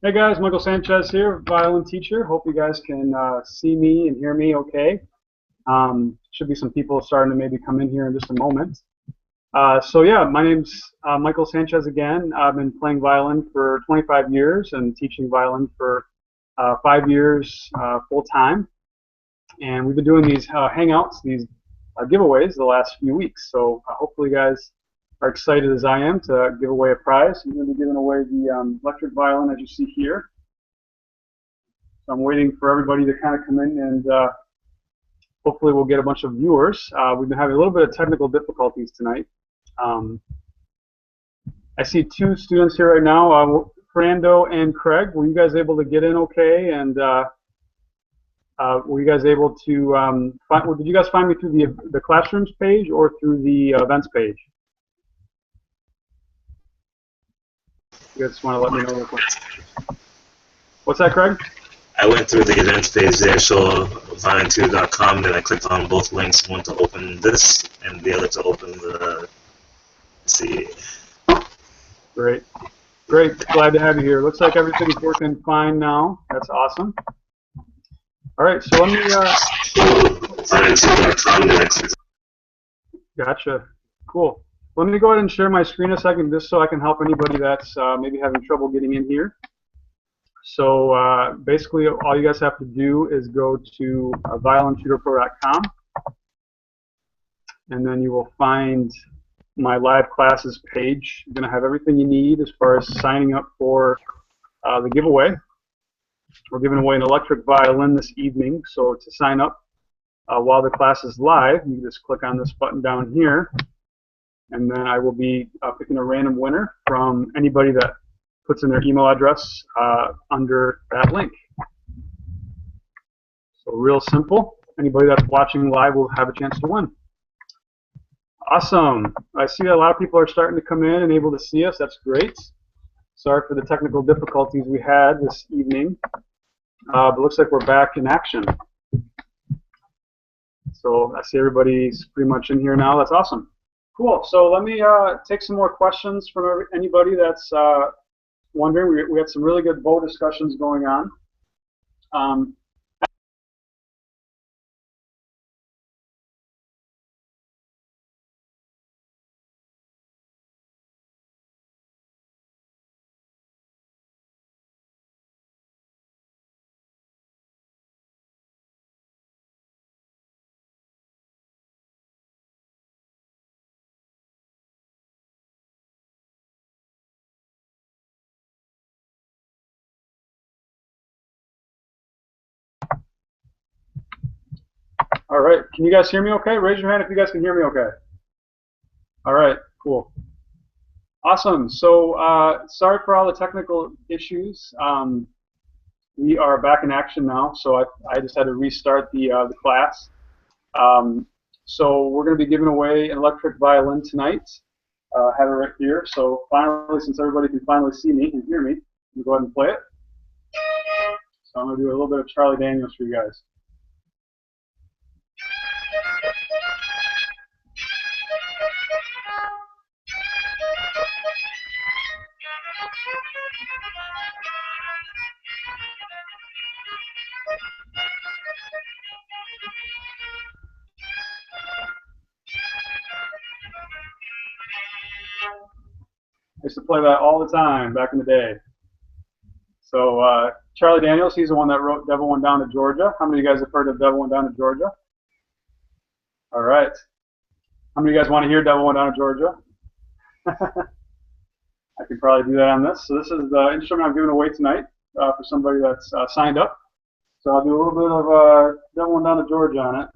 Hey guys, Michael Sanchez here, violin teacher. Hope you guys can see me and hear me okay. Should be some people starting to maybe come in here in just a moment. So yeah, my name's Michael Sanchez again. I've been playing violin for 25 years and teaching violin for 5 years full time. And we've been doing these hangouts, these giveaways the last few weeks. So hopefully you guys are excited as I am to give away a prize. I'm going to be giving away the electric violin as you see here. So I'm waiting for everybody to kind of come in and hopefully we'll get a bunch of viewers. We've been having a little bit of technical difficulties tonight. I see two students here right now, Fernando and Craig. Were you guys able to get in okay? And were you guys able to, did you guys find me through the classrooms page or through the events page? You guys just want to let me know real quick. What's that, Craig? I went through the events page there, so violin2.com, then I clicked on both links, one to open this and the other to open the, let's see. Great. Great. Glad to have you here. Looks like everything's working fine now. That's awesome. All right, so let me... violin2.com, then I clicked. Gotcha. Cool. Let me go ahead and share my screen a second just so I can help anybody that's maybe having trouble getting in here. So basically all you guys have to do is go to violintutorpro.com and then you will find my live classes page. You're going to have everything you need as far as signing up for the giveaway. We're giving away an electric violin this evening, so to sign up while the class is live, you just click on this button down here, and then I will be picking a random winner from anybody that puts in their email address under that link. So real simple. Anybody that's watching live will have a chance to win. Awesome. I see that a lot of people are starting to come in and able to see us. That's great. Sorry for the technical difficulties we had this evening. But it looks like we're back in action. So I see everybody's pretty much in here now. That's awesome. Cool. So let me take some more questions from anybody that's wondering. We had some really good bow discussions going on. All right. Can you guys hear me okay? Raise your hand if you guys can hear me okay. All right. Cool. Awesome. So sorry for all the technical issues. We are back in action now, so I just had to restart the class. So we're going to be giving away an electric violin tonight. I have it right here. So finally, since everybody can finally see me and hear me, I'm going to go ahead and play it. So I'm going to do a little bit of Charlie Daniels for you guys. I used to play that all the time back in the day. So Charlie Daniels, he's the one that wrote Devil Went Down to Georgia. How many of you guys have heard of Devil Went Down to Georgia? All right. How many of you guys want to hear Devil Went Down to Georgia? I could probably do that on this. So this is the instrument I'm giving away tonight for somebody that's signed up. So I'll do a little bit of Devil Went Down to Georgia on it.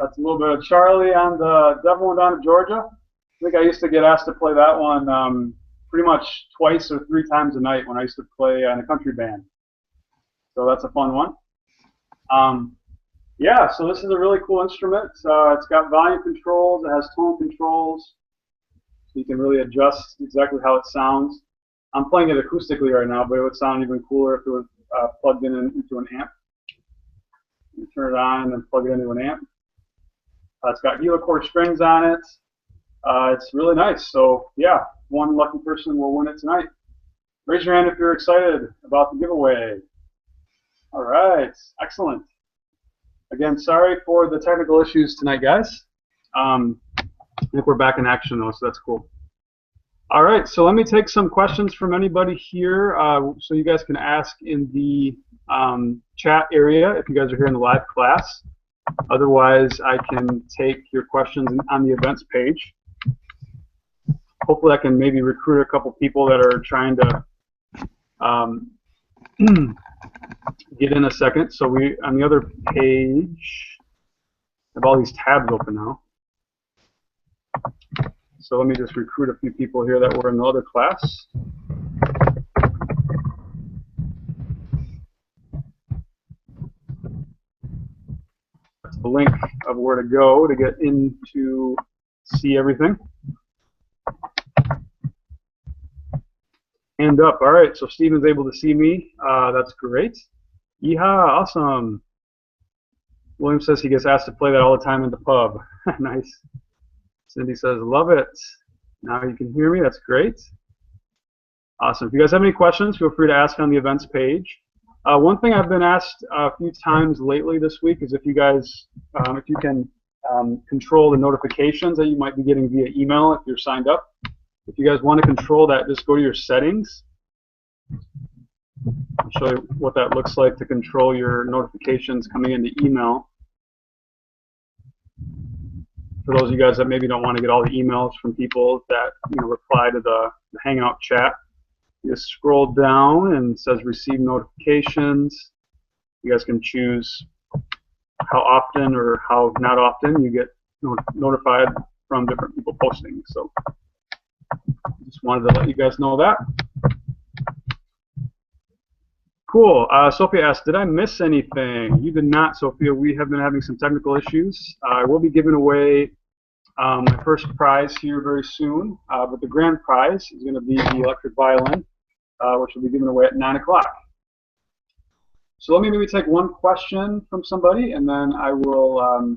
That's a little bit of Charlie on the Devil Went Down to Georgia. think I used to get asked to play that one pretty much twice or three times a night when I used to play in a country band. So that's a fun one. Yeah, so this is a really cool instrument. It's got volume controls, it has tone controls, so you can really adjust exactly how it sounds. I'm playing it acoustically right now, but it would sound even cooler if it was plugged into an amp. You turn it on and then plug it into an amp. It's got helicord strings on it. It's really nice. So yeah, one lucky person will win it tonight. Raise your hand if you're excited about the giveaway. All right, excellent. Again, sorry for the technical issues tonight, guys. I think we're back in action though, so that's cool. All right, so let me take some questions from anybody here, so you guys can ask in the chat area if you guys are here in the live class. Otherwise, I can take your questions on the events page. Hopefully, I can maybe recruit a couple people that are trying to get in a second. So we, on the other page, have all these tabs open now. So let me just recruit a few people here that were in the other class. That's the link of where to go to get in to see everything. Hand up. All right, so Steven's able to see me. That's great. Yeehaw, awesome. William says he gets asked to play that all the time in the pub. Nice. Cindy says, love it. Now you can hear me. That's great. Awesome. If you guys have any questions, feel free to ask on the events page. One thing I've been asked a few times lately this week is if you guys, if you can control the notifications that you might be getting via email if you're signed up. If you guys want to control that, just go to your settings. I'll show you what that looks like to control your notifications coming into email. For those of you guys that maybe don't want to get all the emails from people that reply to the Hangout chat, you just scroll down and it says receive notifications. You guys can choose how often or how not often you get notified from different people posting. So just wanted to let you guys know that. Cool. Sophia asked, did I miss anything? You did not, Sophia. We have been having some technical issues. I will be giving away my first prize here very soon, but the grand prize is going to be the electric violin, which will be given away at 9 o'clock. So let me maybe take one question from somebody, and then I will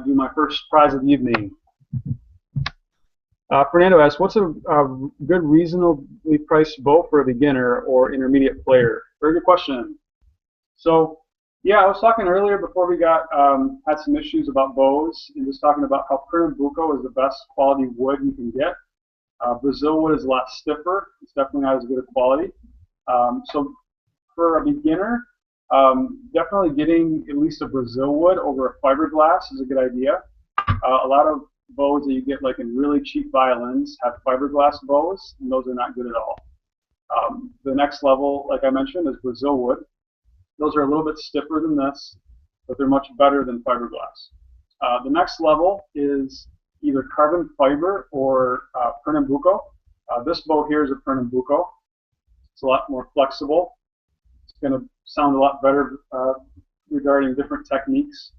do my first prize of the evening. Fernando asks, what's a good reasonably priced bow for a beginner or intermediate player? Very good question. So, yeah, I was talking earlier before we got had some issues about bows, and just talking about how Pernambuco is the best quality wood you can get. Brazil wood is a lot stiffer. It's definitely not as good a quality. So for a beginner, definitely getting at least a Brazil wood over a fiberglass is a good idea. A lot of bows that you get like in really cheap violins have fiberglass bows, and those are not good at all. The next level, like I mentioned, is Brazil wood. Those are a little bit stiffer than this, but they're much better than fiberglass. The next level is either carbon fiber or Pernambuco. This bow here is a Pernambuco. It's a lot more flexible. It's going to sound a lot better regarding different techniques.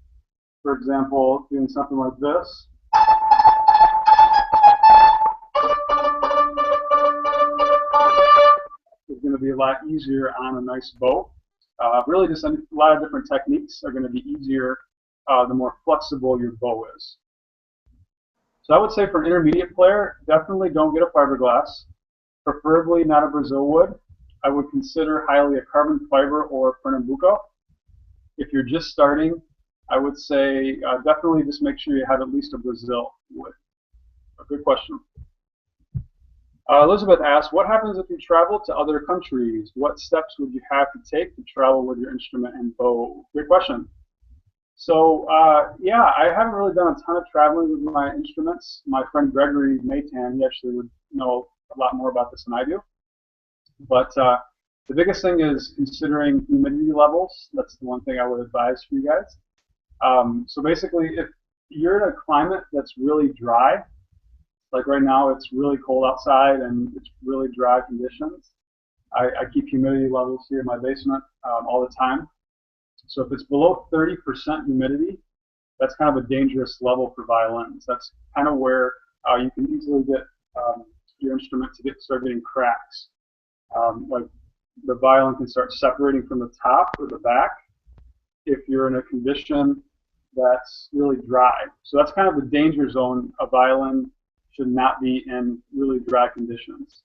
For example, doing something like this. It's going to be a lot easier on a nice bow. Really, just a lot of different techniques are going to be easier the more flexible your bow is. So I would say for an intermediate player, definitely don't get a fiberglass, preferably not a Brazil wood. I would consider highly a carbon fiber or Pernambuco. If you're just starting, I would say definitely just make sure you have at least a Brazil wood. A good question. Elizabeth asked, what happens if you travel to other countries? What steps would you have to take to travel with your instrument and bow? Great question. So, yeah, I haven't really done a ton of traveling with my instruments. My friend Gregory Maytan, he actually would know a lot more about this than I do. But the biggest thing is considering humidity levels. That's the one thing I would advise for you guys. So basically, if you're in a climate that's really dry, Like right now, it's really cold outside and it's really dry conditions. I keep humidity levels here in my basement all the time. So if it's below 30% humidity, that's kind of a dangerous level for violins. That's kind of where you can easily get your instrument to start getting cracks. Like the violin can start separating from the top or the back if you're in a condition that's really dry. So that's kind of the danger zone. A violin should not be in really dry conditions.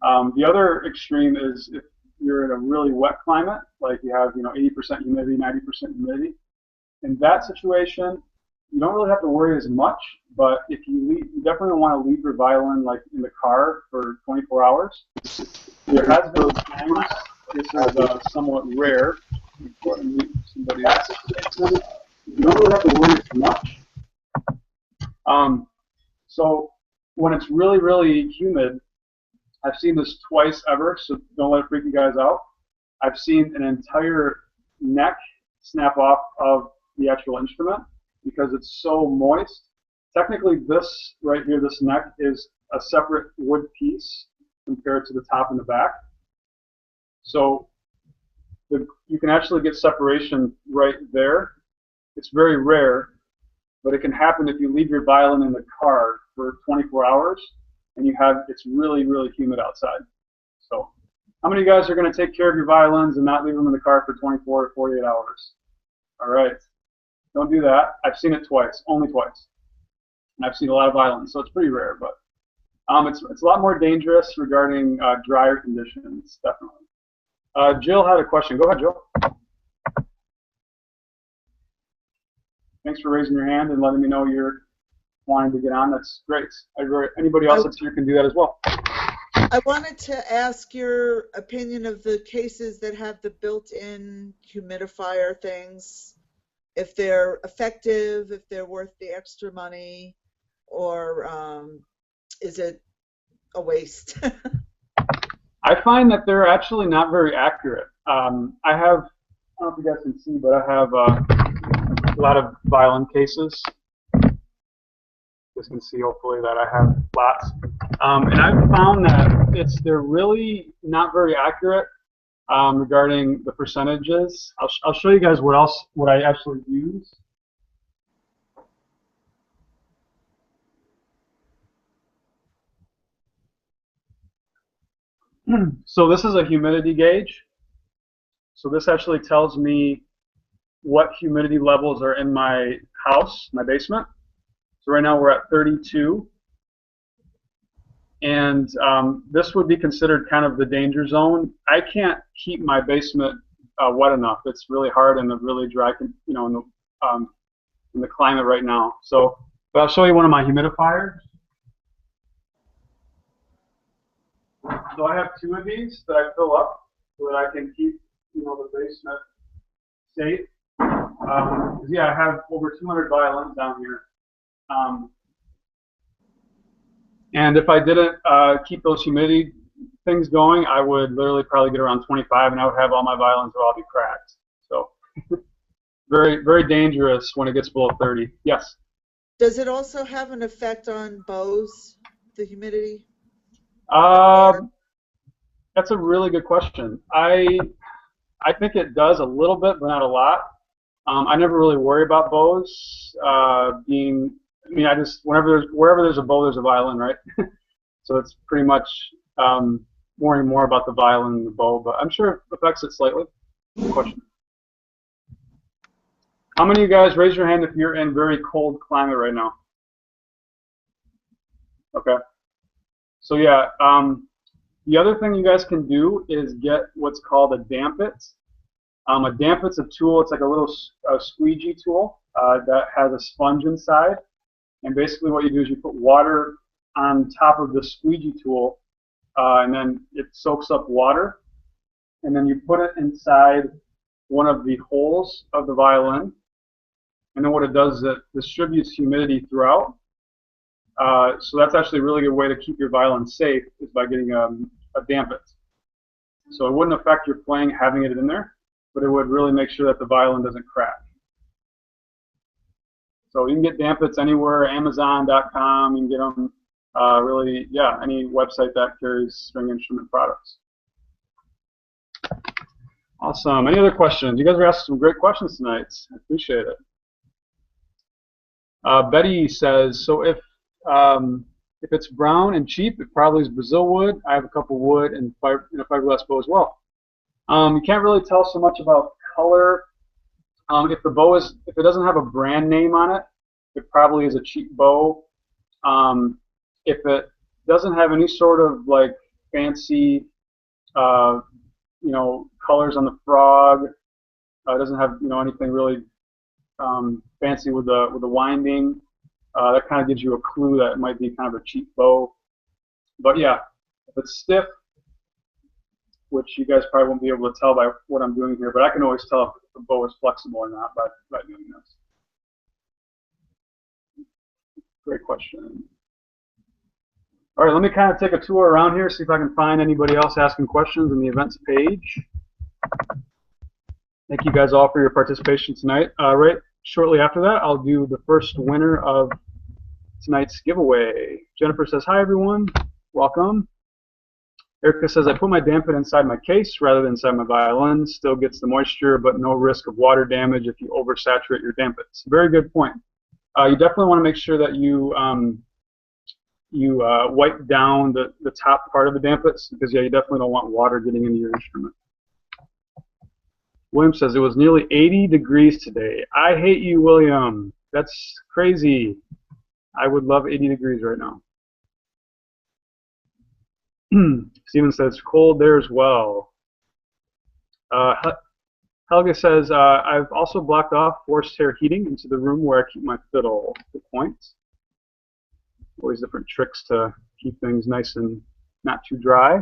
The other extreme is if you're in a really wet climate, like you have 80% humidity, 90% humidity. In that situation, you don't really have to worry as much, but if you definitely want to leave your violin like in the car for 24 hours. There has been times, this is somewhat rare. Somebody else. You don't really have to worry as much. So when it's really, really humid, I've seen this twice ever, so don't let it freak you guys out. I've seen an entire neck snap off of the actual instrument because it's so moist. Technically, this right here, this neck, is a separate wood piece compared to the top and the back. So you can actually get separation right there. It's very rare, but it can happen if you leave your violin in the car for 24 hours and it's really, really humid outside. So how many of you guys are going to take care of your violins and not leave them in the car for 24 to 48 hours? All right. Don't do that. I've seen it twice, only twice. And I've seen a lot of violins, so it's pretty rare, but it's a lot more dangerous regarding drier conditions, definitely. Jill had a question. Go ahead, Jill. Thanks for raising your hand and letting me know you're wanting to get on. That's great. Anybody else that's here can do that as well. I wanted to ask your opinion of the cases that have the built-in humidifier things, if they're effective, if they're worth the extra money, or is it a waste? I find that they're actually not very accurate. I don't know if you guys can see, but I have a lot of violin cases. You guys can see hopefully that I have lots. And I've found that they're really not very accurate regarding the percentages. I'll show you guys what I actually use. So this is a humidity gauge. So this actually tells me what humidity levels are in my house, my basement. So right now we're at 32. And this would be considered kind of the danger zone. I can't keep my basement wet enough. It's really hard in the really dry, in the climate right now. So, but I'll show you one of my humidifiers. So I have two of these that I fill up so that I can keep, the basement safe. Yeah, I have over 200 violins down here. And if I didn't keep those humidity things going, I would literally probably get around 25, and I would have all my violins would all be cracked. So very, very dangerous when it gets below 30. Yes? Does it also have an effect on bows, the humidity? That's a really good question. I think it does a little bit, but not a lot. I never really worry about bows being. I mean, wherever there's a bow, there's a violin, right? So it's pretty much worrying more about the violin than the bow, but I'm sure it affects it slightly. Good question. How many of you guys raise your hand if you're in very cold climate right now? Okay. So yeah, the other thing you guys can do is get what's called a dampit. A dampit's a tool. It's like a little squeegee tool that has a sponge inside. And basically what you do is you put water on top of the squeegee tool, and then it soaks up water. And then you put it inside one of the holes of the violin. And then what it does is it distributes humidity throughout. So that's actually a really good way to keep your violin safe, is by getting a dampit. So it wouldn't affect your playing having it in there, but it would really make sure that the violin doesn't crack. So you can get dampits anywhere, Amazon.com. You can get them really, yeah, any website that carries string instrument products. Awesome. Any other questions? You guys are asking some great questions tonight. I appreciate it. Betty says, so if it's brown and cheap, it probably is Brazil wood. I have a couple wood and a fiberglass bow as well. You can't really tell so much about color. If it doesn't have a brand name on it, it probably is a cheap bow. If it doesn't have any sort of like fancy, colors on the frog, it doesn't have anything really fancy with the winding. That kind of gives you a clue that it might be kind of a cheap bow. But yeah, if it's stiff, which you guys probably won't be able to tell by what I'm doing here, but I can always tell if the bow is flexible or not by doing this. Great question. All right, let me kind of take a tour around here, see if I can find anybody else asking questions in the events page. Thank you guys all for your participation tonight. Right shortly after that, I'll do the first winner of tonight's giveaway. Jennifer says, hi everyone, welcome. Erica says, I put my dampit inside my case rather than inside my violin. Still gets the moisture, but no risk of water damage if you oversaturate your dampits. Very good point. You definitely want to make sure that you wipe down the top part of the dampits, because yeah, you definitely don't want water getting into your instrument. William says, it was nearly 80 degrees today. I hate you, William. That's crazy. I would love 80 degrees right now. Steven says, cold there as well. Helga says, I've also blocked off forced air heating into the room where I keep my fiddle. Good point. Always different tricks to keep things nice and not too dry.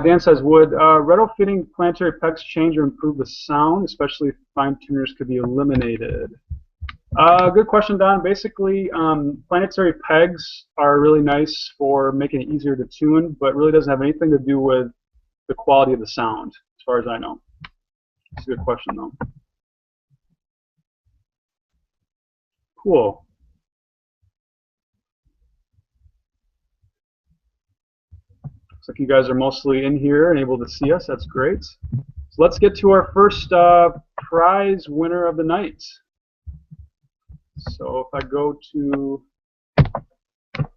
Dan says, would retrofitting planetary pegs change or improve the sound, especially if fine tuners could be eliminated? Good question, Don. Basically, planetary pegs are really nice for making it easier to tune, but really doesn't have anything to do with the quality of the sound, as far as I know. It's a good question, though. Cool. Looks like you guys are mostly in here and able to see us. That's great. So let's get to our first prize winner of the night. So if I go to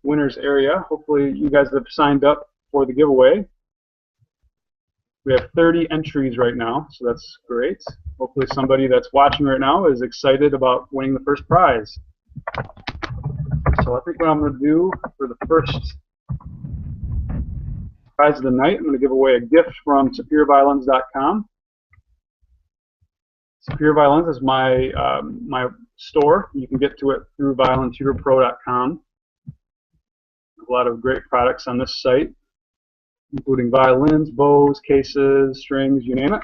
winners area, hopefully you guys have signed up for the giveaway. We have 30 entries right now, so that's great. Hopefully somebody that's watching right now is excited about winning the first prize. So I think what I'm going to do for the first prize of the night, I'm going to give away a gift from SuperiorViolins.com. Superior Violins is my my store. You can get to it through violintutorpro.com. A lot of great products on this site, including violins, bows, cases, strings, you name it.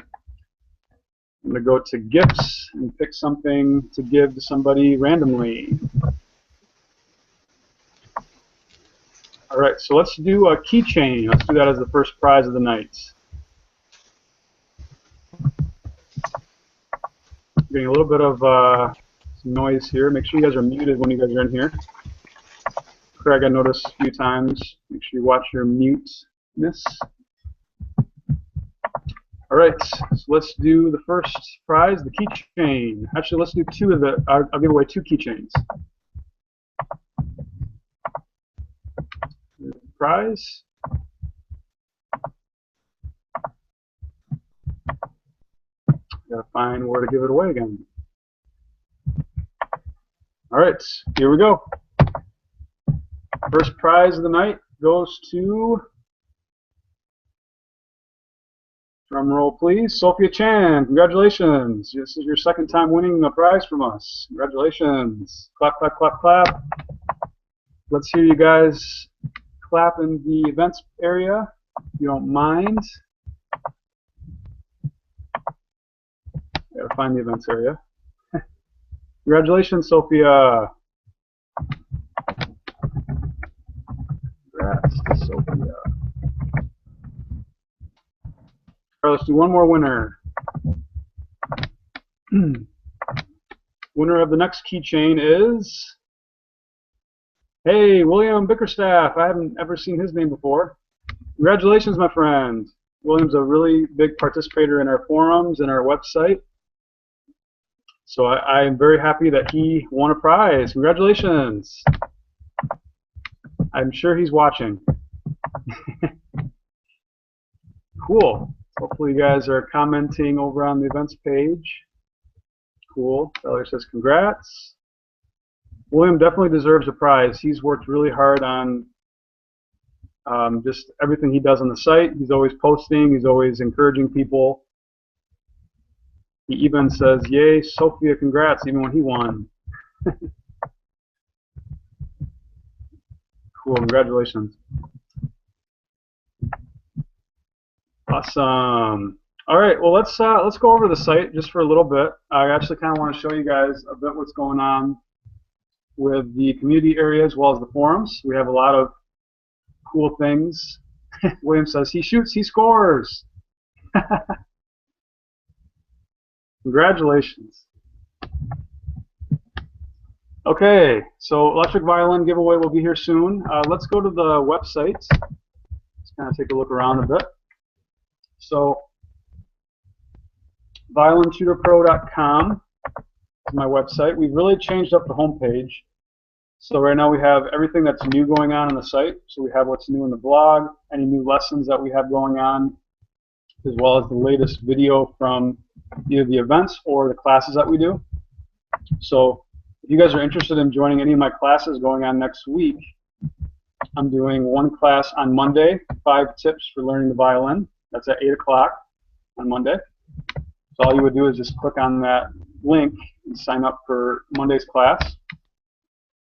I'm going to go to gifts and pick something to give to somebody randomly. All right, so let's do a keychain. Let's do that as the first prize of the night. Getting a little bit of some noise here. Make sure you guys are muted when you guys are in here. Craig, I noticed a few times. Make sure you watch your muteness. All right, so let's do the first prize, the keychain. Actually, let's do two of the. I'll give away 2 keychains. Prize. Gotta find where to give it away again. All right, here we go. First prize of the night goes to, drum roll please, Sophia Chan. Congratulations. This is your second time winning a prize from us. Congratulations. Clap, clap, clap, clap. Let's hear you guys clap in the events area, if you don't mind. Gotta find the events area. Congratulations, Sophia. Congrats to Sophia. All right, let's do one more winner. winner of the next keychain is, hey, William Bickerstaff. I haven't ever seen his name before. Congratulations, my friend. William's a really big participator in our forums and our website. So I am very happy that he won a prize. Congratulations. I'm sure he's watching. Cool. Hopefully you guys are commenting over on the events page. Cool. Valerie says congrats. William definitely deserves a prize. He's worked really hard on just everything he does on the site. He's always posting. He's always encouraging people. He even says, yay, Sophia, congrats, even when he won. Cool. Congratulations. Awesome. All right, well let's go over the site just for a little bit. I actually kind of want to show you guys a bit what's going on with the community area as well as the forums. We have a lot of cool things. William says he shoots, he scores. Congratulations. Okay, so electric violin giveaway will be here soon. Let's go to the website. Let's kind of take a look around a bit. So, violintutorpro.com is my website. We've really changed up the homepage. So right now we have everything that's new going on the site. So we have what's new in the blog, any new lessons that we have going on, as well as the latest video from either the events or the classes that we do. So if you guys are interested in joining any of my classes going on next week, I'm doing one class on Monday, 5 tips for learning the violin. That's at 8 o'clock on Monday. So all you would do is just click on that link and sign up for Monday's class.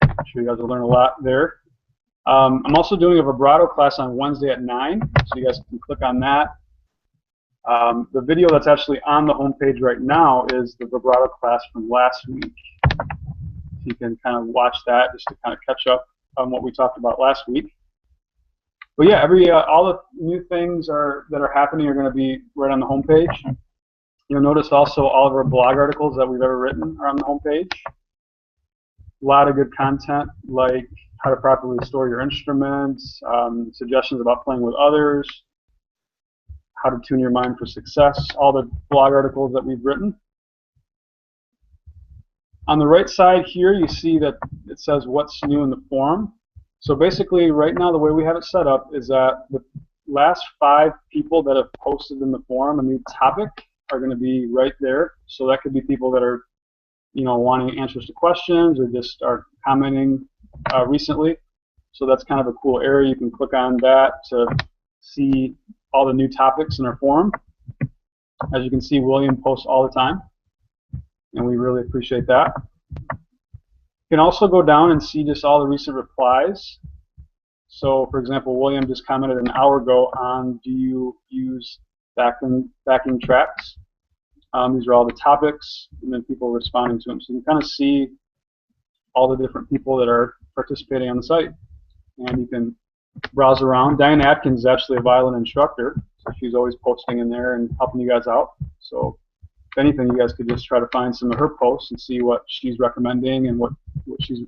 I'm sure you guys will learn a lot there. I'm also doing a vibrato class on Wednesday at 9, so you guys can click on that. The video that's actually on the homepage right now is the vibrato class from last week. You can kind of watch that just to kind of catch up on what we talked about last week. But yeah, all the new things that are happening are going to be right on the homepage. You'll notice also all of our blog articles that we've ever written are on the homepage. A lot of good content, like how to properly store your instruments, suggestions about playing with others, how to tune your mind for success, all the blog articles that we've written. On the right side here, you see that it says what's new in the forum. So basically, right now, the way we have it set up is that the last 5 people that have posted in the forum a new topic are going to be right there. So that could be people that are, wanting answers to questions or just are commenting recently. So that's kind of a cool area. You can click on that to see all the new topics in our forum. As you can see, William posts all the time, and we really appreciate that. You can also go down and see just all the recent replies. So, for example, William just commented an hour ago on, do you use backing tracks? These are all the topics, and then people responding to them. So you can kind of see all the different people that are participating on the site. And you can browse around. Diane Atkins is actually a violin instructor, so she's always posting in there and helping you guys out. So if anything, you guys could just try to find some of her posts and see what she's recommending and what she's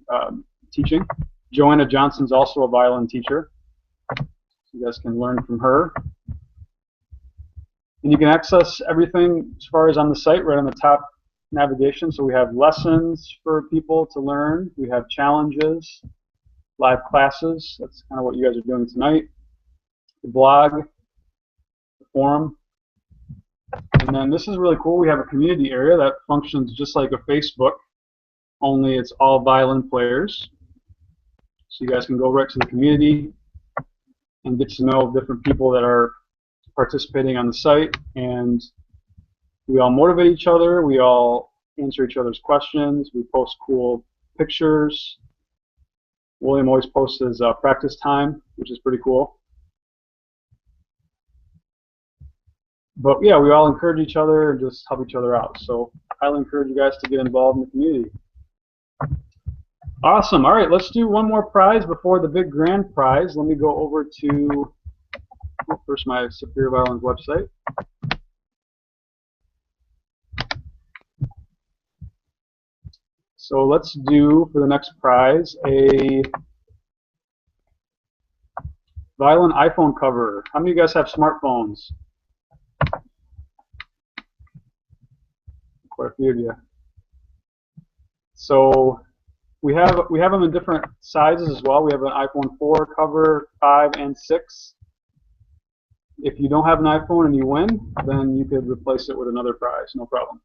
teaching. Joanna Johnson's also a violin teacher, so you guys can learn from her. And you can access everything as far as on the site right on the top navigation. So we have lessons for people to learn. We have challenges, live classes. That's kind of what you guys are doing tonight. The blog, the forum. And then this is really cool. We have a community area that functions just like a Facebook, only it's all violin players. So you guys can go right to the community and get to know different people that are participating on the site, and we all motivate each other, we all answer each other's questions, we post cool pictures. William always posts his practice time, which is pretty cool. But yeah, we all encourage each other and just help each other out. So I highly encourage you guys to get involved in the community. Awesome. All right, let's do one more prize before the big grand prize. Let me go over to first my Superior Violins website. So let's do, for the next prize, a Violin iPhone cover. How many of you guys have smartphones? Quite a few of you. So we have them in different sizes as well. We have an iPhone 4 cover, 5, and 6. If you don't have an iPhone and you win, then you could replace it with another prize, no problem.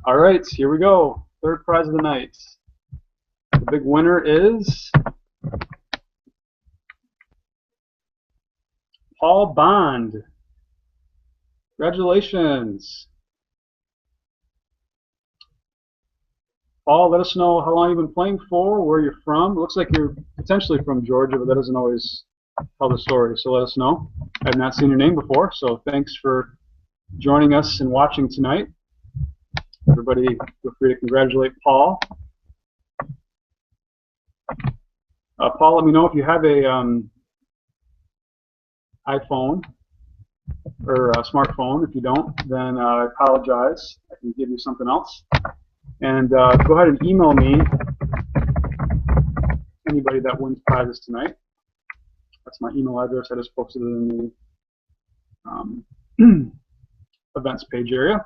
All right, here we go. Third prize of the night. The big winner is Paul Bond. Congratulations. Paul, let us know how long you've been playing for, where you're from. It looks like you're potentially from Georgia, but that doesn't always tell the story, so let us know. I've not seen your name before, so thanks for joining us and watching tonight. Everybody, feel free to congratulate Paul. Paul, let me know if you have a iPhone or a smartphone. If you don't, then I apologize. I can give you something else. And go ahead and email me, anybody that wins prizes tonight. That's my email address. I just posted it in the events page area.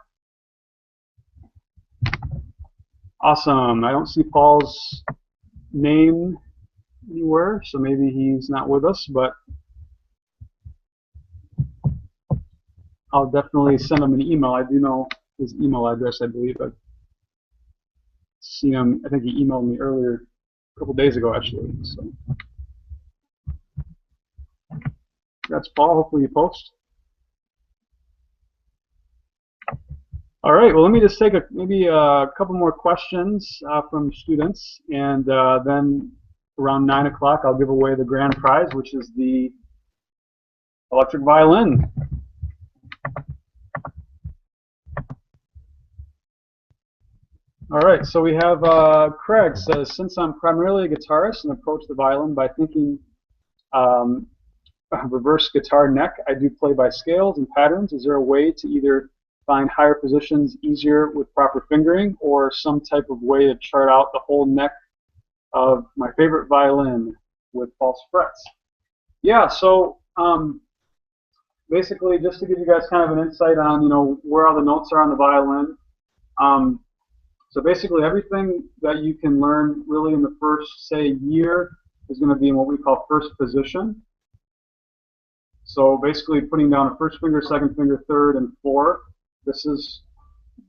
Awesome. I don't see Paul's name anywhere, so maybe he's not with us, but I'll definitely send him an email. I do know his email address, I believe. I've seen him. I think he emailed me earlier, a couple days ago, actually. So that's Paul. Hopefully you post. All right. Well, let me just take maybe a couple more questions from students, and then around 9 o'clock I'll give away the grand prize, which is the electric violin. All right, so we have Craig says, since I'm primarily a guitarist and approach the violin by thinking reverse guitar neck, I do play by scales and patterns. Is there a way to either find higher positions easier with proper fingering, or some type of way to chart out the whole neck of my favorite violin with false frets? Yeah, so basically, just to give you guys kind of an insight on, where all the notes are on the violin. So basically, everything that you can learn really in the first, say, year is going to be in what we call first position. So basically, putting down a first finger, second finger, third, and fourth. This is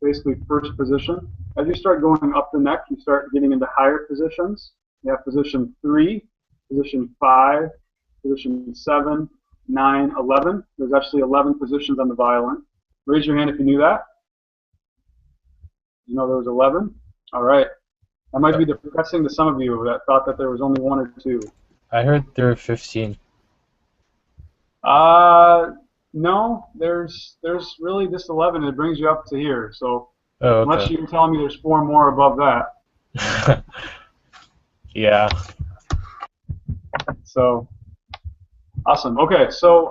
basically first position. As you start going up the neck, you start getting into higher positions. You have position 3, position 5, position 7, 9, 11. There's actually 11 positions on the violin. Raise your hand if you knew that. You know there was 11? All right. That might be depressing to some of you that thought that there was only 1 or 2. I heard there were 15. No, there's really just 11. It brings you up to here. So Oh, okay. unless you're telling me there's 4 more above that. Yeah. So awesome. Okay, so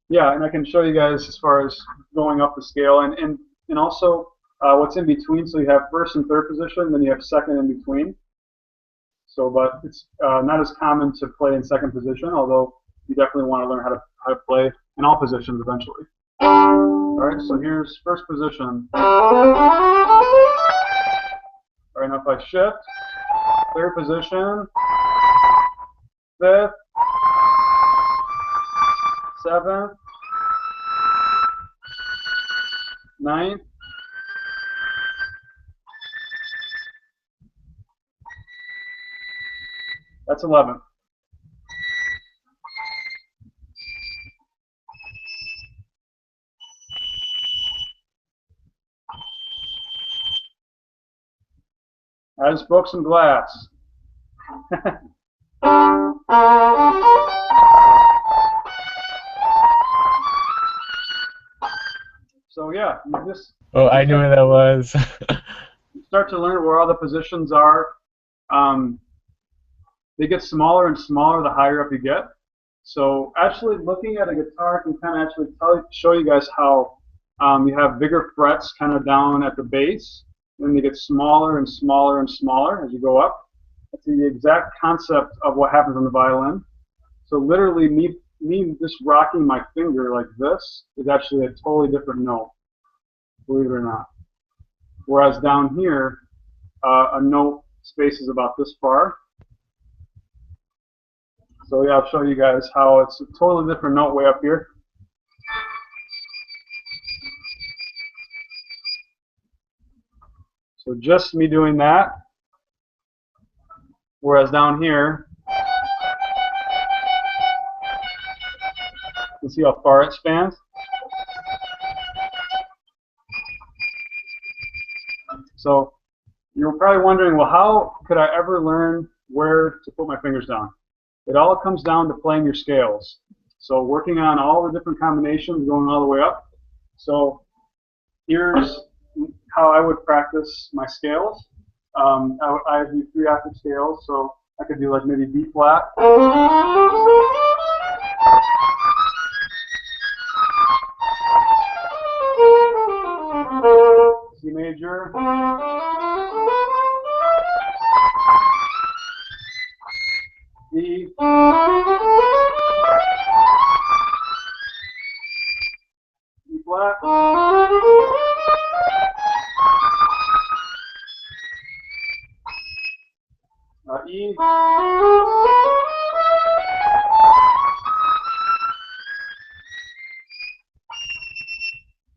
yeah, and I can show you guys as far as going up the scale, and also what's in between. So you have first and third position, then you have second in between. So, but it's not as common to play in second position, although you definitely want to learn how to play in all positions eventually. All right, so here's first position. All right, now if I shift, third position, fifth, seventh, ninth, that's 11. I just broke some glass. So yeah, you just Oh, I knew what that was. start to learn where all the positions are. They get smaller and smaller the higher up you get. So actually looking at a guitar can kind of actually show you guys how you have bigger frets kind of down at the base, then they get smaller and smaller and smaller as you go up. That's the exact concept of what happens on the violin. So literally me just rocking my finger like this is actually a totally different note, believe it or not. Whereas down here, a note space is about this far. So yeah, I'll show you guys how it's a totally different note way up here. So just me doing that, whereas down here, you can see how far it spans. So you're probably wondering, well, how could I ever learn where to put my fingers down? It all comes down to playing your scales. So working on all the different combinations going all the way up. So here's how I would practice my scales. I do 3 octave scales, so I could do like maybe B flat, C major, D, B flat, E,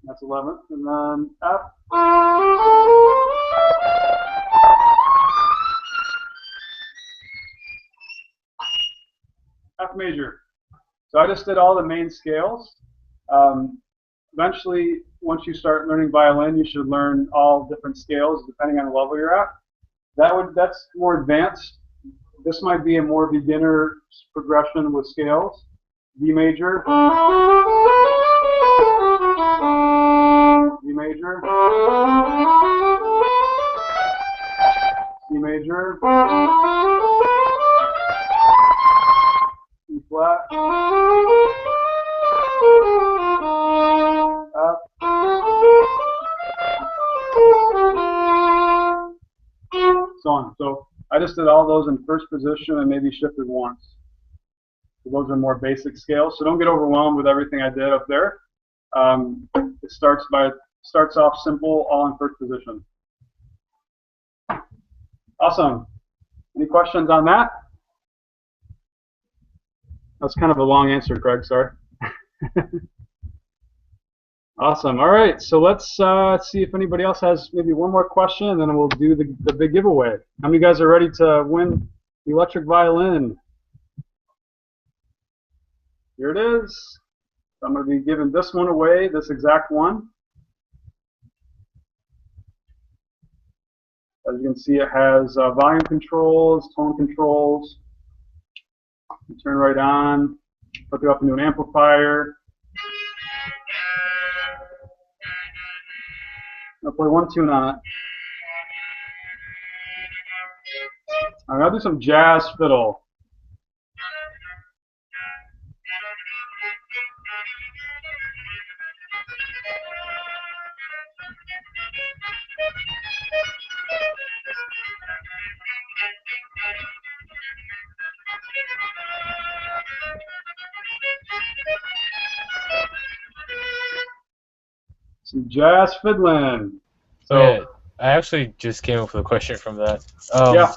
that's 11th, and then F, F major. So I just did all the main scales. Eventually, once you start learning violin, you should learn all different scales depending on the level you're at. That's more advanced. This might be a more beginner progression with scales. D major, D major, C major, E flat, F, so on. So I just did all those in first position and maybe shifted once. So those are more basic scales. So don't get overwhelmed with everything I did up there. It starts off simple, all in first position. Awesome. Any questions on that? That's kind of a long answer, Craig. Sorry. Awesome. All right. So let's see if anybody else has maybe one more question, and then we'll do the big giveaway. How many of you guys are ready to win the electric violin? Here it is. I'm going to be giving this one away, this exact one. As you can see, it has volume controls, tone controls. You turn right on, hook it up into an amplifier. I'll play one tune on it. I'm going to do some jazz fiddle. Some jazz fiddling. So yeah, I actually just came up with a question from that. yeah.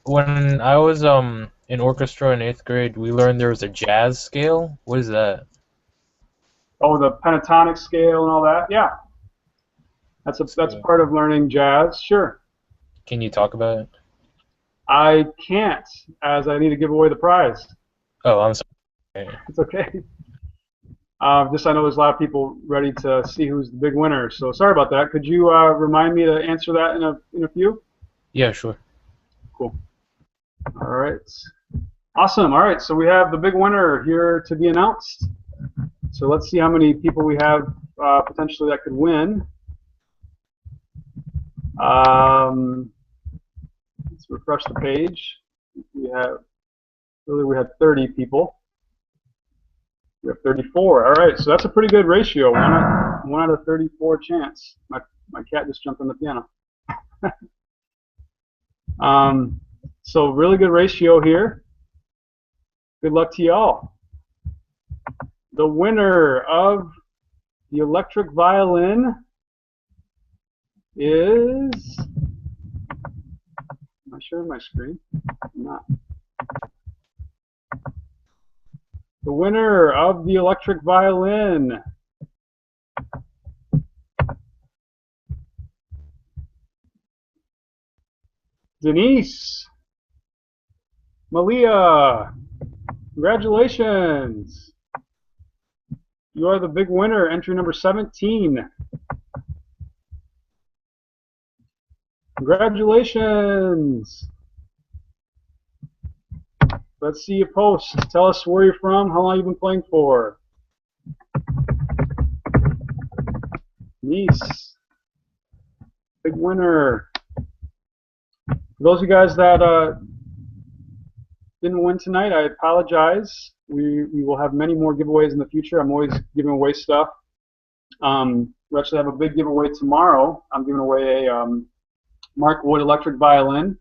When I was in orchestra in 8th grade, we learned there was a jazz scale. What is that? Oh, the pentatonic scale and all that. Yeah. That's part of learning jazz. Sure. Can you talk about it? I can't, as I need to give away the prize. Oh, I'm sorry. It's okay. Just I know there's a lot of people ready to see who's the big winner. So sorry about that. Could you remind me to answer that in a few? Yeah, sure. Cool. All right. Awesome. All right. So we have the big winner here to be announced. So let's see how many people we have potentially that could win. Let's refresh the page. We had 30 people. We have 34. All right, so that's a pretty good ratio. One out of 34 chance. My cat just jumped on the piano. So really good ratio here. Good luck to y'all. The winner of the electric violin is... Am I sharing my screen? I'm not. The winner of the electric violin Denise Malia. Congratulations. You are the big winner, entry number 17. Congratulations. Let's see your post. Tell us where you're from, how long you've been playing for. Nice. Big winner. For those of you guys that didn't win tonight, I apologize. We will have many more giveaways in the future. I'm always giving away stuff. We actually have a big giveaway tomorrow. I'm giving away a Mark Wood electric violin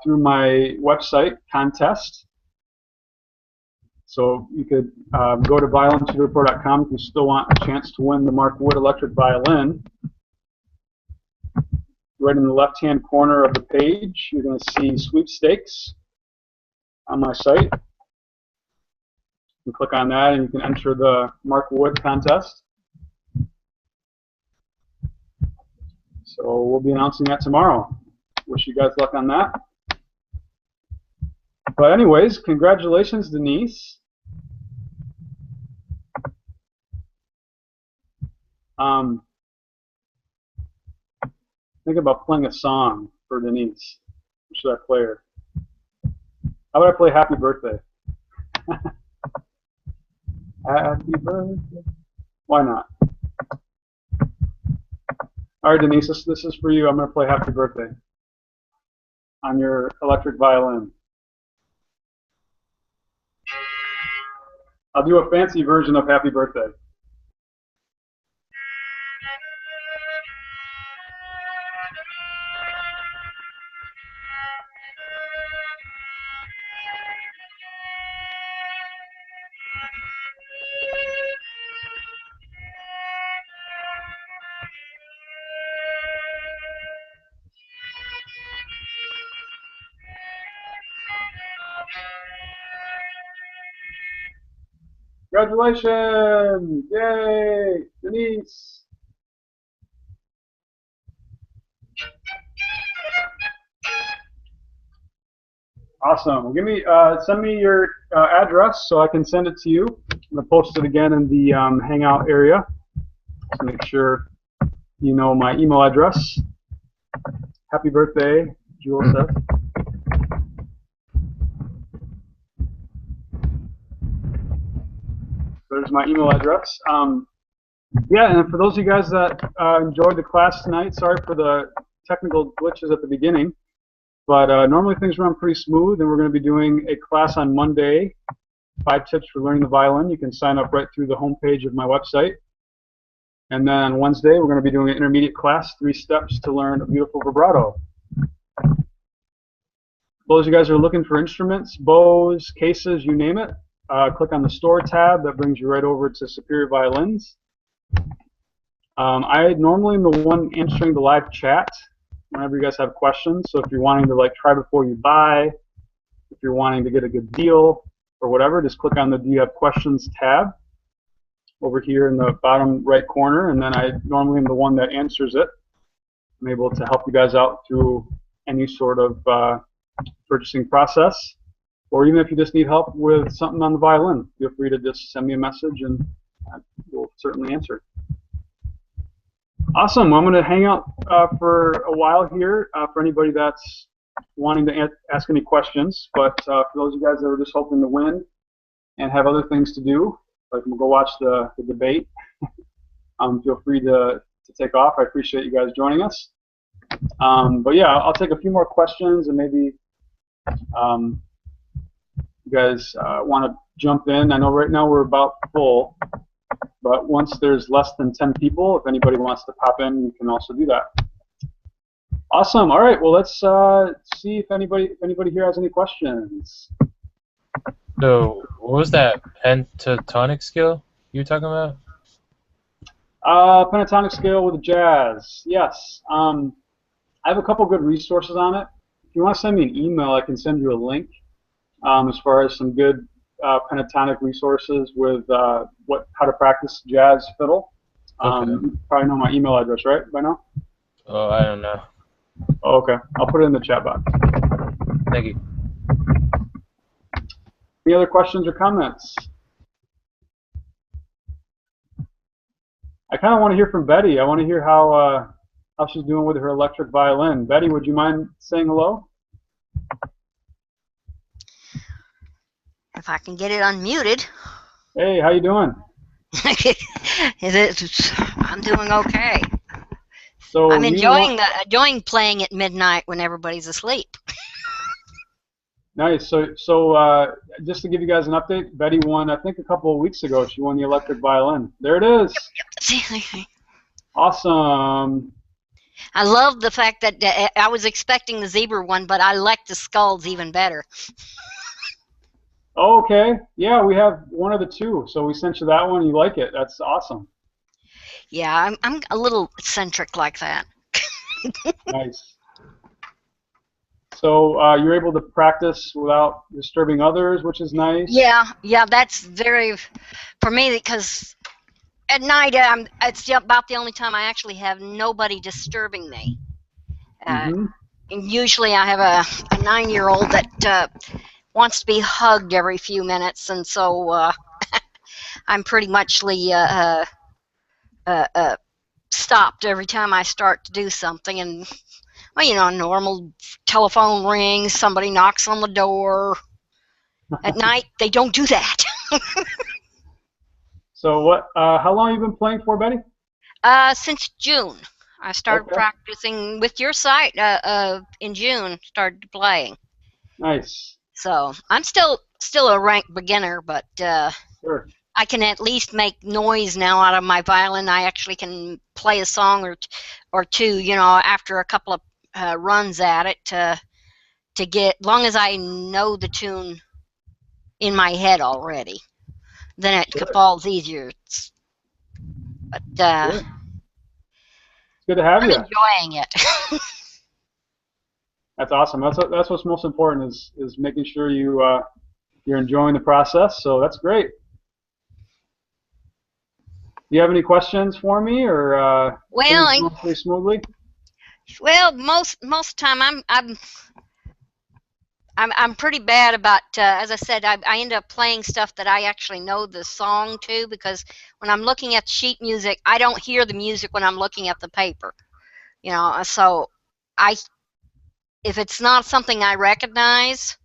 through my website contest. So you could go to violintutorpro.com if you still want a chance to win the Mark Wood electric violin. Right in the left-hand corner of the page, you're going to see Sweepstakes on my site. You can click on that and you can enter the Mark Wood contest. So we'll be announcing that tomorrow. Wish you guys luck on that. But anyways, congratulations, Denise. Think about playing a song for Denise. What should I play her? How about I play Happy Birthday? Happy birthday. Why not? All right, Denise, this is for you. I'm going to play Happy Birthday on your electric violin. I'll do a fancy version of Happy Birthday. Congratulations! Yay! Denise! Awesome. Well, give me, send me your address so I can send it to you. I'm going to post it again in the Hangout area. Just make sure you know my email address. Happy birthday, Jewel says. There's my email address. Yeah, and for those of you guys that enjoyed the class tonight, sorry for the technical glitches at the beginning, but normally things run pretty smooth, and we're going to be doing a class on Monday, 5 tips for learning the violin. You can sign up right through the homepage of my website. And then on Wednesday, we're going to be doing an intermediate class, 3 steps to learn a beautiful vibrato. Those of you guys are looking for instruments, bows, cases, you name it, click on the store tab. That brings you right over to Superior Violins. I normally am the one answering the live chat whenever you guys have questions. So if you're wanting to try before you buy, if you're wanting to get a good deal or whatever, just click on the Do You Have Questions tab over here in the bottom right corner, and then I normally am the one that answers it. I'm able to help you guys out through any sort of purchasing process, or even if you just need help with something on the violin, feel free to just send me a message and we'll certainly answer. Awesome. Well, I'm going to hang out for a while here for anybody that's wanting to ask any questions, but for those of you guys that are just hoping to win and have other things to do, like we'll go watch the debate, feel free to take off. I appreciate you guys joining us. But yeah, I'll take a few more questions, and maybe you guys want to jump in. I know right now we're about full. But once there's less than 10 people, if anybody wants to pop in, you can also do that. Awesome. All right. Well, let's see if anybody here has any questions. So, what was that pentatonic scale you were talking about? Pentatonic scale with jazz. Yes. I have a couple good resources on it. If you want to send me an email, I can send you a link as far as some good pentatonic resources with how to practice jazz fiddle. Okay. You probably know my email address, right, by now? Oh, I don't know. Oh, okay. I'll put it in the chat box. Thank you. Any other questions or comments? I kind of want to hear from Betty. I want to hear how she's doing with her electric violin. Betty, would you mind saying hello? If I can get it unmuted. Hey, how you doing? I'm doing okay. So I'm enjoying playing at midnight when everybody's asleep. Nice. So just to give you guys an update, Betty won, I think a couple of weeks ago. She won the electric violin. There it is. Awesome. I love the fact that I was expecting the zebra one, but I like the skulls even better. Okay. Yeah, we have one of the two. So we sent you that one. You like it. That's awesome. Yeah, I'm a little eccentric like that. Nice. So you're able to practice without disturbing others, which is nice. Yeah, that's very, for me, because at night it's about the only time I actually have nobody disturbing me. And usually I have a 9-year-old that wants to be hugged every few minutes, and so I'm pretty much stopped every time I start to do something. And well, you know, normal telephone rings, somebody knocks on the door. At night, they don't do that. So how long have you been playing for, Betty? Since June. I started practicing with your site in June, started playing. Nice. So I'm still a ranked beginner, but Sure. I can at least make noise now out of my violin. I actually can play a song or two, you know, after a couple of runs at it to get, long as I know the tune in my head already, then it falls easier. But Sure. It's good to have I'm you. enjoying it. That's awesome. That's what's most important is making sure you're enjoying the process. So that's great. Do you have any questions for me, or Well, things going pretty smoothly? Well, most of the time I'm pretty bad about, as I said, I end up playing stuff that I actually know the song to, because when I'm looking at sheet music, I don't hear the music when I'm looking at the paper. You know, so if it's not something I recognize,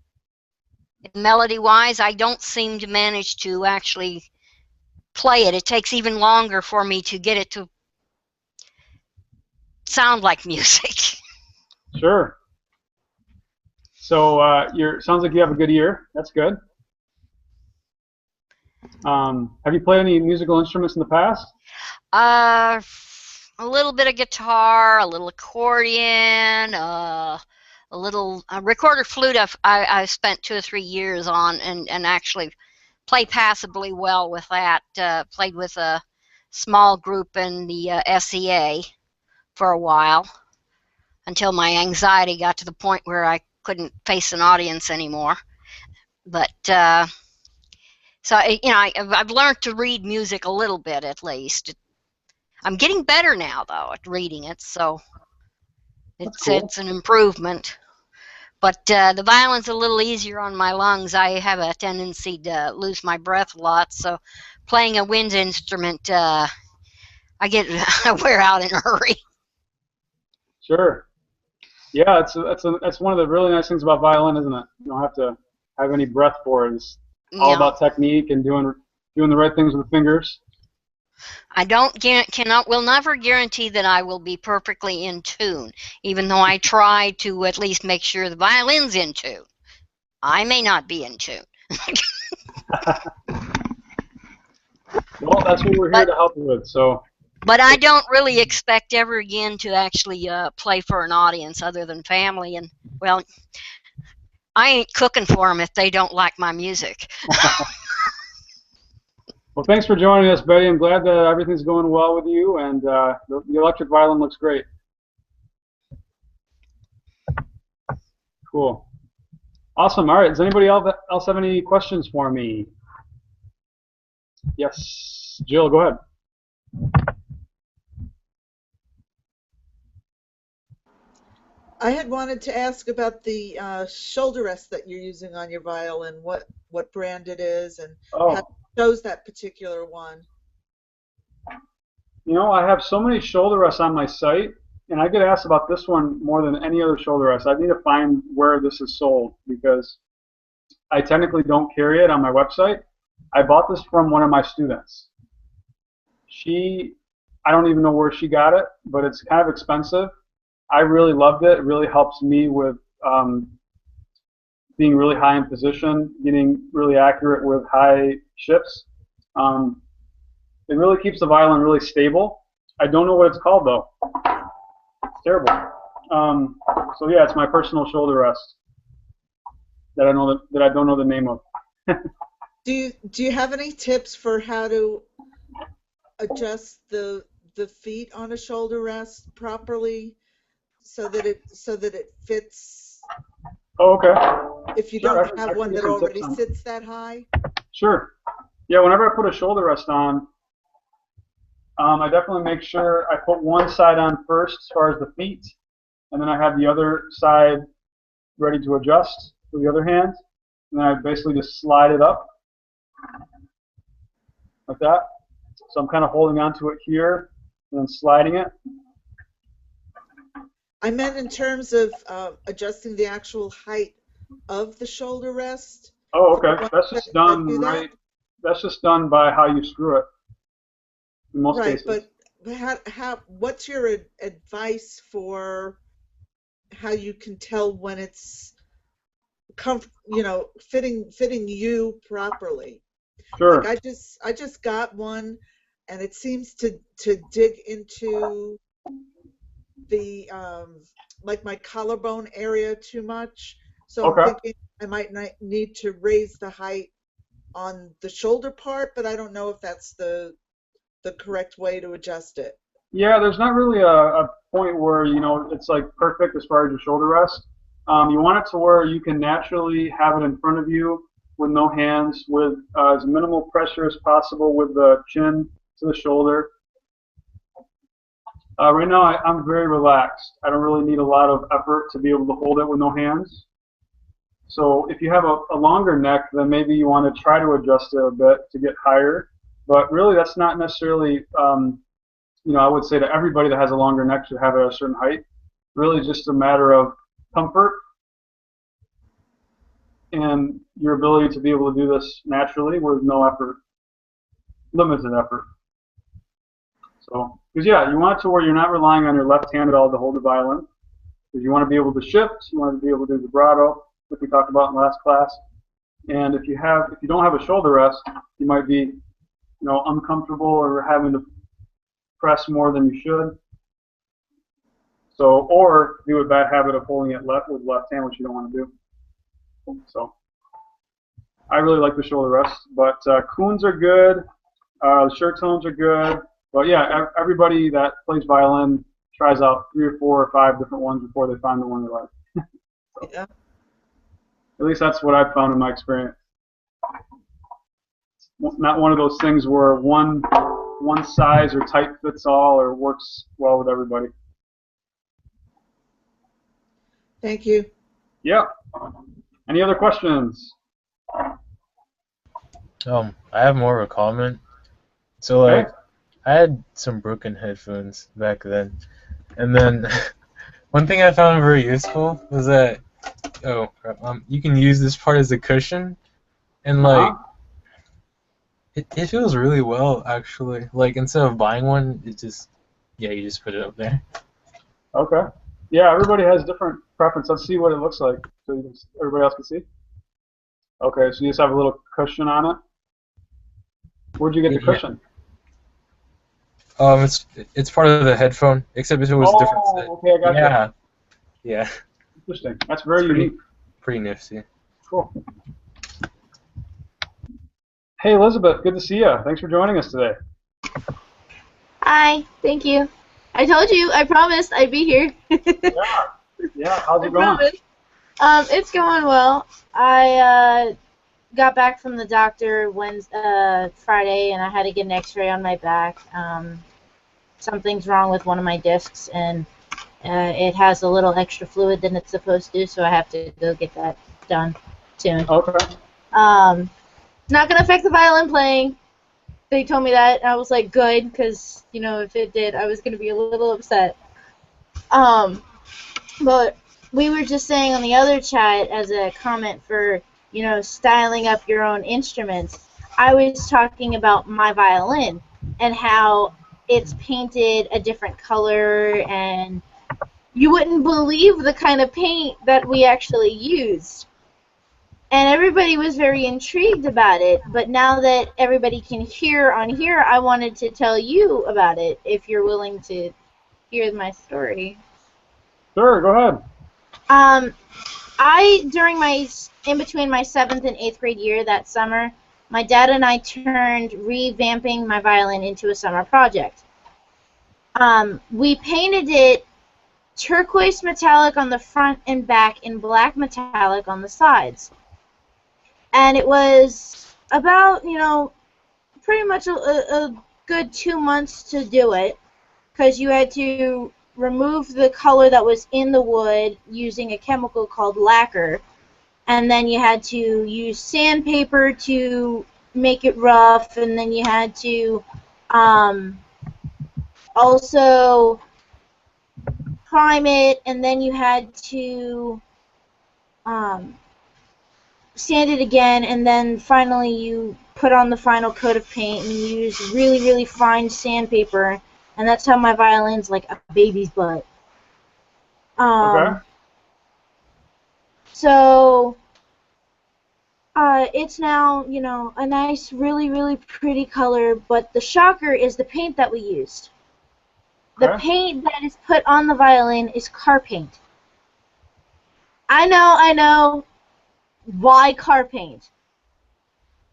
melody-wise, I don't seem to manage to actually play it. It takes even longer for me to get it to sound like music. Sure. So sounds like you have a good ear. That's good. Have you played any musical instruments in the past? A little bit of guitar, a little accordion, a little recorder flute. I spent 2 or 3 years on, and actually play passably well with that. Played with a small group in the SEA for a while, until my anxiety got to the point where I couldn't face an audience anymore. But so you know, I've learned to read music a little bit, at least. I'm getting better now, though, at reading it, so it's an improvement. But the violin's a little easier on my lungs. I have a tendency to lose my breath a lot, so playing a wind instrument, I wear out in a hurry. Sure. Yeah, that's one of the really nice things about violin, isn't it? You don't have to have any breath for it. It's all about technique and doing the right things with the fingers. I will never guarantee that I will be perfectly in tune, even though I try to at least make sure the violin's in tune. I may not be in tune. Well, that's what we're here to help you with. So. But I don't really expect ever again to actually play for an audience other than family. And, well, I ain't cooking for them if they don't like my music. Well, thanks for joining us, Betty. I'm glad that everything's going well with you, and the electric violin looks great. Cool. Awesome. All right. Does anybody else have any questions for me? Yes. Jill, go ahead. I had wanted to ask about the shoulder rest that you're using on your violin, what brand it is, and how it chose that particular one. You know, I have so many shoulder rests on my site, and I get asked about this one more than any other shoulder rest. I need to find where this is sold because I technically don't carry it on my website. I bought this from one of my students. I don't even know where she got it, but it's kind of expensive. I really loved it. It really helps me with being really high in position, getting really accurate with high shifts. It really keeps the violin really stable. I don't know what it's called though. It's terrible. So yeah, it's my personal shoulder rest that I don't know the name of. Do you have any tips for how to adjust the feet on a shoulder rest properly so that it fits? Oh, okay. If you Sure, don't have one that already sits that high? Sure. Yeah, whenever I put a shoulder rest on, I definitely make sure I put one side on first as far as the feet, and then I have the other side ready to adjust with the other hand, and then I basically just slide it up like that. So I'm kind of holding onto it here and then sliding it. I meant in terms of adjusting the actual height of the shoulder rest. Oh, okay. That's just done right. That's just done by how you screw it. In most cases. But what's your advice for how you can tell when it's fitting you properly? Sure. Like I just got one, and it seems to dig into the like my collarbone area too much. So I'm thinking I might need to raise the height on the shoulder part, but I don't know if that's the correct way to adjust it. Yeah, there's not really a point where, it's like perfect as far as your shoulder rest. You want it to where you can naturally have it in front of you with no hands, with as minimal pressure as possible with the chin to the shoulder. Right now, I'm very relaxed. I don't really need a lot of effort to be able to hold it with no hands. So if you have a longer neck, then maybe you want to try to adjust it a bit to get higher. But really, that's not necessarily, I would say to everybody that has a longer neck should have it at a certain height. Really just a matter of comfort and your ability to be able to do this naturally with no effort, limited effort. So, because yeah, you want it to where you're not relying on your left hand at all to hold the violin. Because you want to be able to shift, you want to be able to do vibrato, like we talked about in the last class. And if you don't have a shoulder rest, you might be, uncomfortable or having to press more than you should. So, or do a bad habit of holding it with left hand, which you don't want to do. So, I really like the shoulder rest, but Kuhns are good, the shirt tones are good, but yeah, everybody that plays violin tries out 3 or 4 or 5 different ones before they find the one they like. So, yeah. At least that's what I've found in my experience. Not one of those things where one size or type fits all or works well with everybody. Thank you. Yeah. Any other questions? I have more of a comment. So Okay. I had some broken headphones back then, and then one thing I found very useful was that you can use this part as a cushion, and it feels really well actually. Like instead of buying one, you just put it up there. Okay. Yeah, everybody has different preference. Let's see what it looks like so everybody else can see. Okay, so you just have a little cushion on it. Where'd you get the cushion? It's part of the headphone, except if it was different. Oh, okay, I got you. Yeah, yeah, Interesting. That's very pretty unique. pretty nifty. Cool. Hey, Elizabeth, good to see you. Thanks for joining us today. Hi, thank you. I told you, I promised I'd be here. Yeah, how's I it going? promised. It's going well. I got back from the doctor Friday, and I had to get an X-ray on my back. Something's wrong with one of my discs, and it has a little extra fluid than it's supposed to, so I have to go get that done soon. Okay. Not gonna affect the violin playing. They told me that, and I was like, good, because, you know, if it did, I was going to be a little upset. But we were just saying on the other chat as a comment for, you know, styling up your own instruments, I was talking about my violin and how it's painted a different color, and you wouldn't believe the kind of paint that we actually used. And everybody was very intrigued about it, but now that everybody can hear on here, I wanted to tell you about it, if you're willing to hear my story. Sure, go ahead. In between my 7th and 8th grade year that summer, my dad and I turned revamping my violin into a summer project. We painted it turquoise metallic on the front and back and black metallic on the sides. And it was about, you know, pretty much a good 2 months to do it, because you had to remove the color that was in the wood using a chemical called lacquer, and then you had to use sandpaper to make it rough, and then you had to also prime it, and then you had to sand it again, and then finally you put on the final coat of paint and you use really, really fine sandpaper, and that's how my violin's like a baby's butt. Okay. So it's now, you know, a nice, really, really pretty color, but the shocker is the paint that we used. The Okay. paint that is put on the violin is car paint. I know. Why car paint?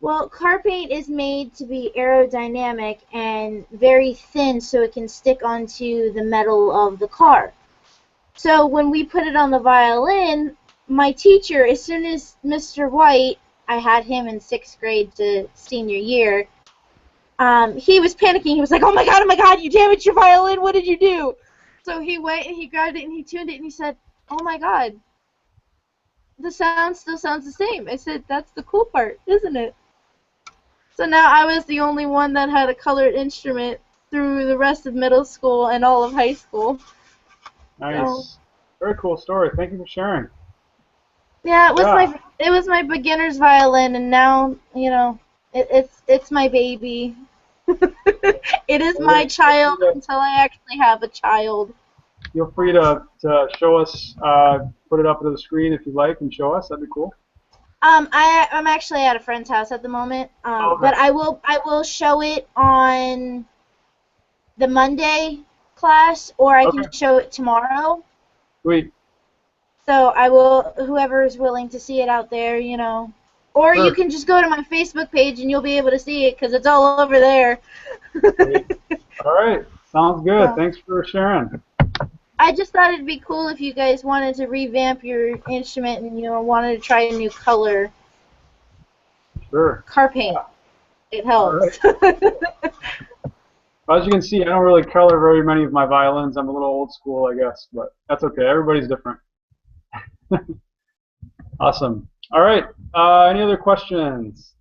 Well, car paint is made to be aerodynamic and very thin so it can stick onto the metal of the car. So when we put it on the violin, my teacher, as soon as Mr. White, I had him in 6th grade to senior year, he was panicking. He was like, oh my God, you damaged your violin, what did you do? So he went and he grabbed it and he tuned it and he said, oh my God, the sound still sounds the same. I said, that's the cool part, isn't it? So now I was the only one that had a colored instrument through the rest of middle school and all of high school. Nice. So, Very cool story. Thank you for sharing. yeah, Yeah. it was my beginner's violin, and now, you know, it's my baby. It is my child until I actually have a child. Feel free to show us, put it up to the screen if you'd like and show us. That'd be cool. I'm actually at a friend's house at the moment. Okay. But I will show it on the Monday class, or I can show it tomorrow. Sweet. So I will, whoever is willing to see it out there, you know. Or Sure. you can just go to my Facebook page and you'll be able to see it because it's all over there. All right. Sounds good. Yeah. Thanks for sharing. I just thought it'd be cool if you guys wanted to revamp your instrument and, you know, wanted to try a new color. Sure. Car paint. It helps. As you can see, I don't really color very many of my violins. I'm a little old school, I guess, but that's okay. Everybody's different. Awesome. All right. Any other questions?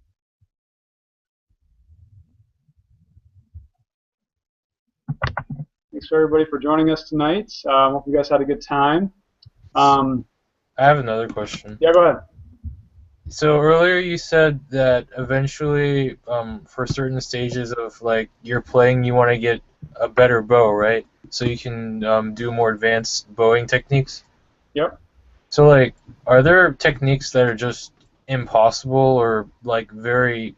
Thanks for everybody for joining us tonight. Hope you guys had a good time. I have another question. Yeah, go ahead. So earlier you said that eventually, for certain stages of like your playing, you want to get a better bow, right? So you can do more advanced bowing techniques. Yep. So like, are there techniques that are just impossible or like very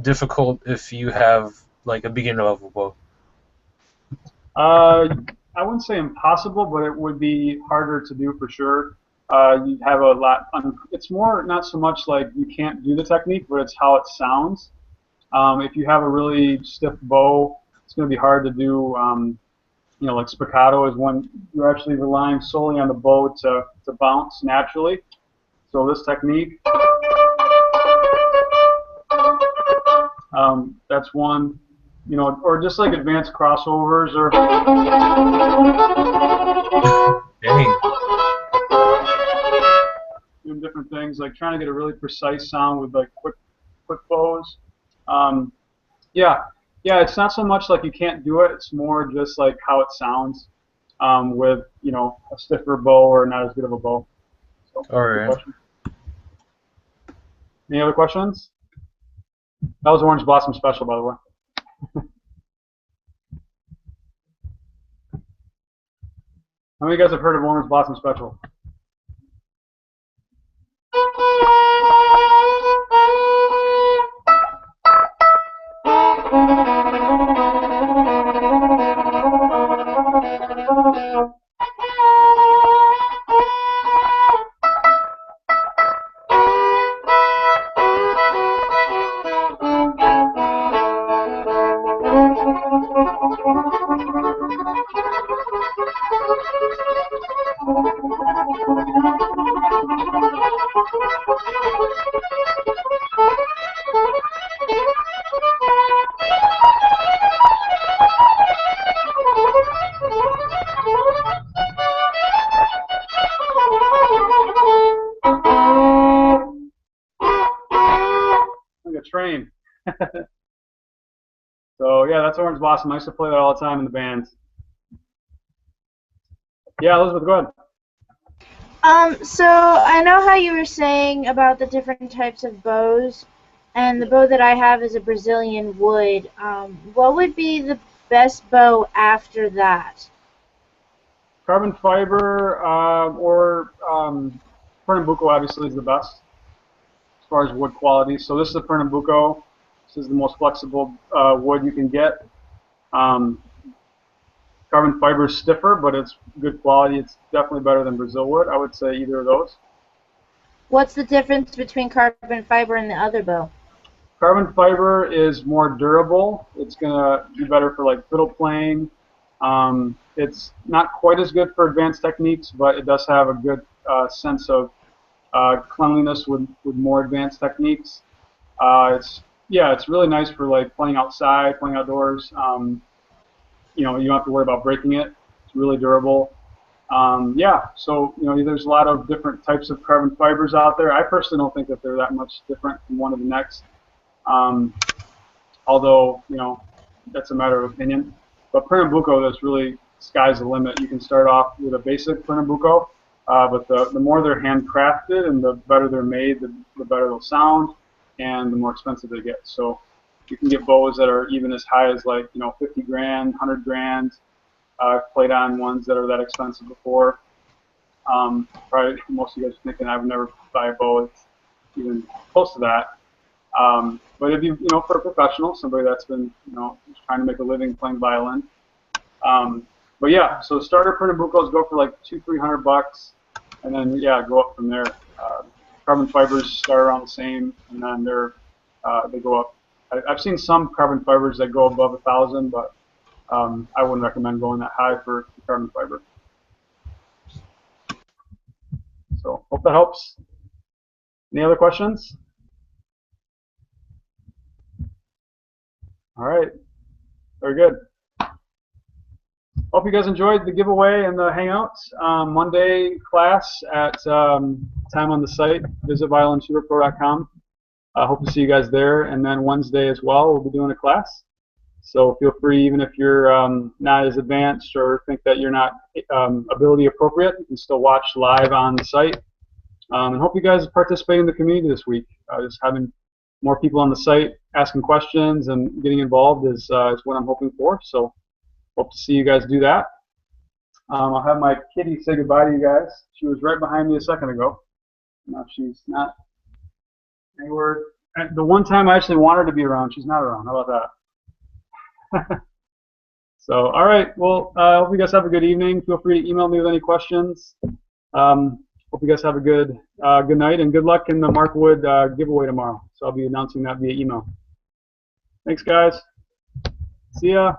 difficult if you have like a beginner level bow? I wouldn't say impossible, but it would be harder to do for sure. You'd have a lot. It's more not so much like you can't do the technique, but it's how it sounds. If you have a really stiff bow, it's going to be hard to do. Like spiccato is when you're actually relying solely on the bow to bounce naturally. So this technique, that's one. Or just like advanced crossovers or Dang. doing different things, like trying to get a really precise sound with like quick bows. Um, yeah, yeah, it's not so much like you can't do it. It's more just like how it sounds with a stiffer bow or not as good of a bow. So, All good right. question. Any other questions? That was Orange Blossom Special, by the way. How many of you guys have heard of Orange Blossom Special? Like a train. So yeah, that's Orange Blossom. I used to play that all the time in the bands. Yeah, Elizabeth, go ahead. So I know how you were saying about the different types of bows, and the bow that I have is a Brazilian wood. What would be the best bow after that? Carbon fiber or Pernambuco obviously is the best as far as wood quality. So this is a Pernambuco. This is the most flexible wood you can get. Carbon fiber is stiffer, but it's good quality. It's definitely better than Brazil wood. I would say either of those. What's the difference between carbon fiber and the other bow? Carbon fiber is more durable. It's going to be better for like fiddle playing. It's not quite as good for advanced techniques, but it does have a good sense of cleanliness with more advanced techniques. It's really nice for like playing outside, playing outdoors. You don't have to worry about breaking it. It's really durable. So there's a lot of different types of carbon fibers out there. I personally don't think that they're that much different from one to the next. Although that's a matter of opinion. But Pernambuco, that's really sky's the limit. You can start off with a basic Pernambuco, but the more they're handcrafted and the better they're made, the better they'll sound, and the more expensive they get. So you can get bows that are even as high as like 50 grand, 100 grand. I've played on ones that are that expensive before. Probably most of you guys are thinking I would never buy a bow that's even close to that. But if for a professional, somebody that's been just trying to make a living playing violin. But yeah, so starter Pernambucos go for like $200-300, and then go up from there. Carbon fibers start around the same, and then they go up. I've seen some carbon fibers that go above 1,000, but I wouldn't recommend going that high for carbon fiber. So hope that helps. Any other questions? All right, very good. Hope you guys enjoyed the giveaway and the hangouts. Monday class at time on the site. Visit violintutorpro.com. I hope to see you guys there. And then Wednesday as well, we'll be doing a class. So feel free, even if you're not as advanced or think that you're not ability appropriate, you can still watch live on the site. And hope you guys participate in the community this week. Just having more people on the site asking questions and getting involved is what I'm hoping for. So hope to see you guys do that. I'll have my kitty say goodbye to you guys. She was right behind me a second ago. Now she's not anywhere. The one time I actually want her to be around, she's not around. How about that? So, all right. Well, hope you guys have a good evening. Feel free to email me with any questions. Hope you guys have a good night, and good luck in the Markwood giveaway tomorrow. So I'll be announcing that via email. Thanks, guys. See ya.